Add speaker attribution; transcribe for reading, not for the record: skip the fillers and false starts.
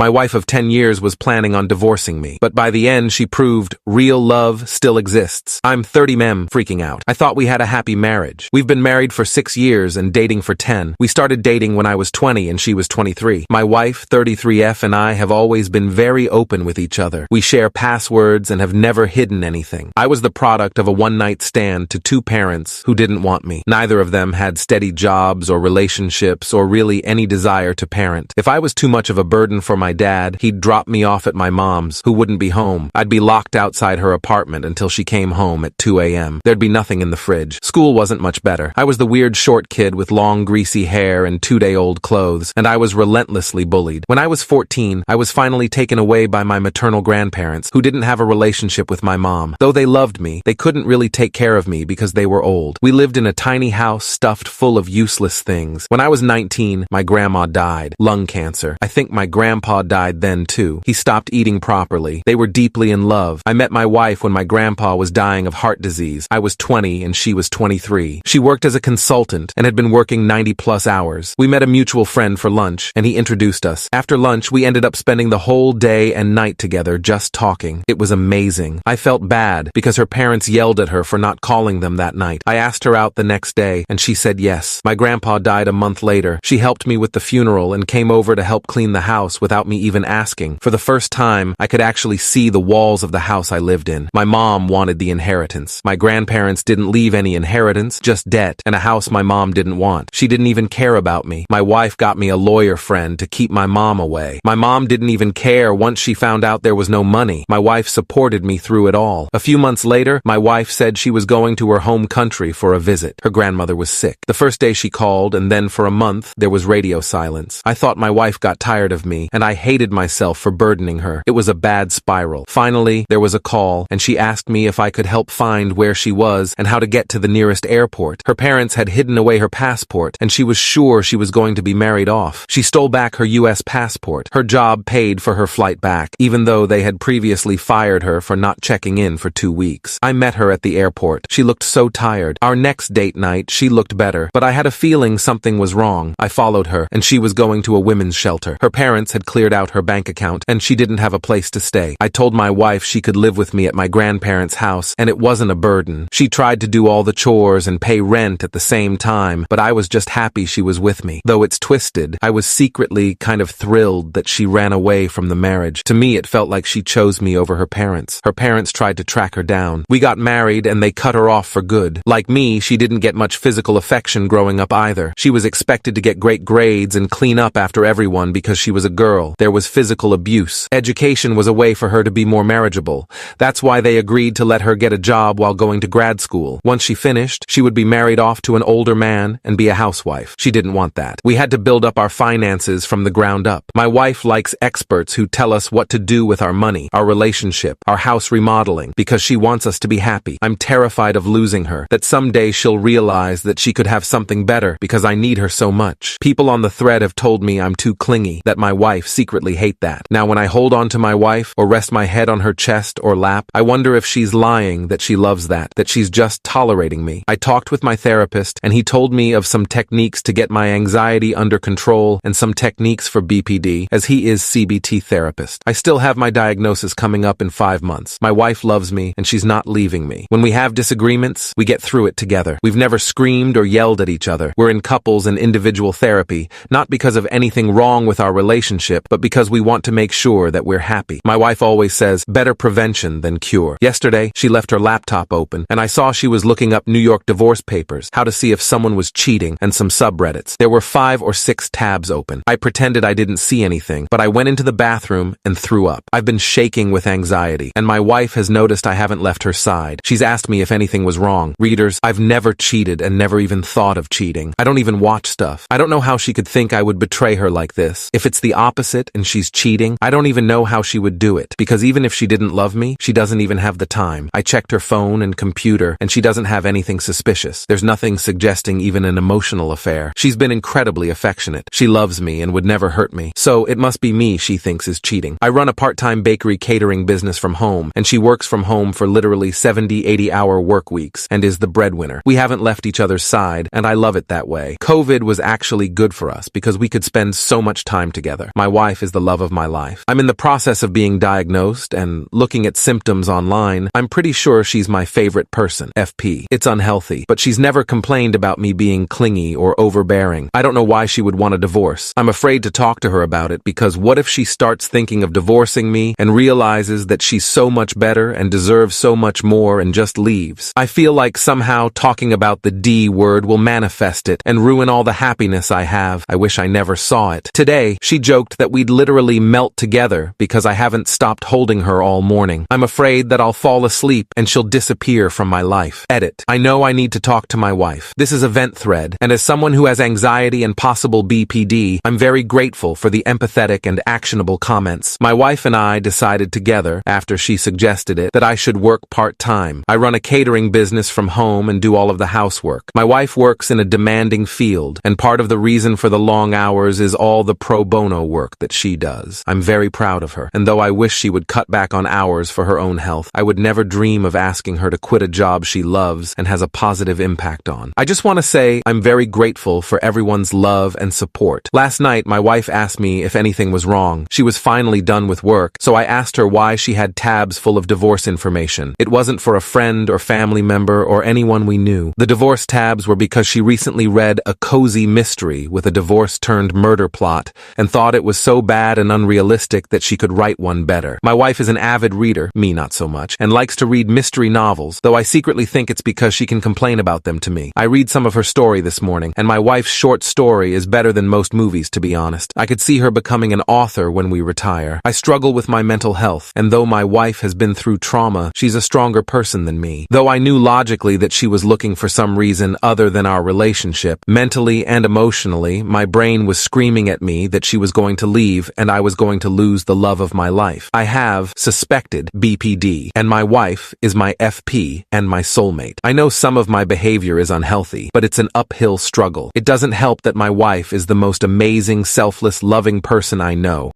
Speaker 1: My wife of 10 years was planning on divorcing me, but by the end she proved real love still exists. I'm 30 mem, freaking out. I thought we had a happy marriage. We've been married for 6 years and dating for 10. We started dating when I was 20 and she was 23. My wife, 33F, and I have always been very open with each other. We share passwords and have never hidden anything. I was the product of a one-night stand to 2 parents who didn't want me. Neither of them had steady jobs or relationships or really any desire to parent. If I was too much of a burden for my dad, he'd drop me off at my mom's, who wouldn't be home. I'd be locked outside her apartment until she came home at 2 a.m. There'd be nothing in the fridge. School wasn't much better. I was the weird short kid with long greasy hair and 2-day-old clothes, and I was relentlessly bullied. When I was 14, I was finally taken away by my maternal grandparents, who didn't have a relationship with my mom. Though they loved me, they couldn't really take care of me because they were old. We lived in a tiny house stuffed full of useless things. When I was 19, my grandma died. Lung cancer. I think my grandpa died then too. He stopped eating properly. They were deeply in love. I met my wife when my grandpa was dying of heart disease. I was 20 and she was 23. She worked as a consultant and had been working 90+ hours. We met a mutual friend for lunch and he introduced us. After lunch, we ended up spending the whole day and night together just talking. It was amazing. I felt bad because her parents yelled at her for not calling them that night. I asked her out the next day and she said yes. My grandpa died a month later. She helped me with the funeral and came over to help clean the house without me even asking. For the first time, I could actually see the walls of the house I lived in. My mom wanted the inheritance. My grandparents didn't leave any inheritance, just debt, and a house my mom didn't want. She didn't even care about me. My wife got me a lawyer friend to keep my mom away. My mom didn't even care once she found out there was no money. My wife supported me through it all. A few months later, my wife said she was going to her home country for a visit. Her grandmother was sick. The first day she called, and then for a month, there was radio silence. I thought my wife got tired of me, and I hated myself for burdening her. It was a bad spiral. Finally, there was a call, and she asked me if I could help find where she was and how to get to the nearest airport. Her parents had hidden away her passport, and she was sure she was going to be married off. She stole back her U.S. passport. Her job paid for her flight back, even though they had previously fired her for not checking in for 2 weeks. I met her at the airport. She looked so tired. Our next date night, she looked better, but I had a feeling something was wrong. I followed her, and she was going to a women's shelter. Her parents had cleared out her bank account, and she didn't have a place to stay. I told my wife she could live with me at my grandparents' house, and it wasn't a burden. She tried to do all the chores and pay rent at the same time, but I was just happy she was with me. Though it's twisted, I was secretly kind of thrilled that she ran away from the marriage. To me, it felt like she chose me over her parents. Her parents tried to track her down. We got married, and they cut her off for good. Like me, she didn't get much physical affection growing up either. She was expected to get great grades and clean up after everyone because she was a girl. There was physical abuse. Education was a way for her to be more marriageable. That's why they agreed to let her get a job while going to grad school. Once she finished, she would be married off to an older man and be a housewife. She didn't want that. We had to build up our finances from the ground up. My wife likes experts who tell us what to do with our money, our relationship, our house remodeling, because she wants us to be happy. I'm terrified of losing her, that someday she'll realize that she could have something better because I need her so much. People on the thread have told me I'm too clingy, that my wife secretly hate that. Now when I hold on to my wife or rest my head on her chest or lap, I wonder if she's lying that she loves that she's just tolerating me. I talked with my therapist and he told me of some techniques to get my anxiety under control and some techniques for BPD, as he is CBT therapist. I still have my diagnosis coming up in 5 months. My wife loves me and she's not leaving me. When we have disagreements, we get through it together. We've never screamed or yelled at each other. We're in couples and individual therapy, not because of anything wrong with our relationship, but because we want to make sure that we're happy. My wife always says, better prevention than cure. Yesterday, she left her laptop open, and I saw she was looking up New York divorce papers, how to see if someone was cheating, and some subreddits. There were 5 or 6 tabs open. I pretended I didn't see anything, but I went into the bathroom and threw up. I've been shaking with anxiety, and my wife has noticed I haven't left her side. She's asked me if anything was wrong. Readers, I've never cheated and never even thought of cheating. I don't even watch stuff. I don't know how she could think I would betray her like this. If it's the opposite and she's cheating, I don't even know how she would do it, because even if she didn't love me, she doesn't even have the time. I checked her phone and computer, and she doesn't have anything suspicious. There's nothing suggesting even an emotional affair. She's been incredibly affectionate. She loves me and would never hurt me. So it must be me she thinks is cheating. I run a part-time bakery catering business from home, and she works from home for literally 70, 80-hour work weeks and is the breadwinner. We haven't left each other's side, and I love it that way. COVID was actually good for us because we could spend so much time together. My wife wife is the love of my life. I'm in the process of being diagnosed, and looking at symptoms online, I'm pretty sure she's my favorite person. FP. It's unhealthy, but she's never complained about me being clingy or overbearing. I don't know why she would want a divorce. I'm afraid to talk to her about it because what if she starts thinking of divorcing me and realizes that she's so much better and deserves so much more and just leaves? I feel like somehow talking about the D word will manifest it and ruin all the happiness I have. I wish I never saw it. Today, she joked that we'd literally melt together because I haven't stopped holding her all morning. I'm afraid that I'll fall asleep and she'll disappear from my life. Edit. I know I need to talk to my wife. This is a vent thread, and as someone who has anxiety and possible BPD, I'm very grateful for the empathetic and actionable comments. My wife and I decided together, after she suggested it, that I should work part-time. I run a catering business from home and do all of the housework. My wife works in a demanding field, and part of the reason for the long hours is all the pro bono work that she does. I'm very proud of her, and though I wish she would cut back on hours for her own health, I would never dream of asking her to quit a job she loves and has a positive impact on. I just want to say I'm very grateful for everyone's love and support. Last night, my wife asked me if anything was wrong. She was finally done with work, so I asked her why she had tabs full of divorce information. It wasn't for a friend or family member or anyone we knew. The divorce tabs were because she recently read a cozy mystery with a divorce-turned-murder plot and thought it was so bad and unrealistic that she could write one better. My wife is an avid reader, me not so much, and likes to read mystery novels, though I secretly think it's because she can complain about them to me. I read some of her story this morning, and my wife's short story is better than most movies, to be honest. I could see her becoming an author when we retire. I struggle with my mental health, and though my wife has been through trauma, she's a stronger person than me. Though I knew logically that she was looking for some reason other than our relationship, mentally and emotionally, my brain was screaming at me that she was going to leave and I was going to lose the love of my life. I have suspected BPD, and my wife is my FP and my soulmate. I know some of my behavior is unhealthy, but it's an uphill struggle. It doesn't help that my wife is the most amazing, selfless, loving person I know.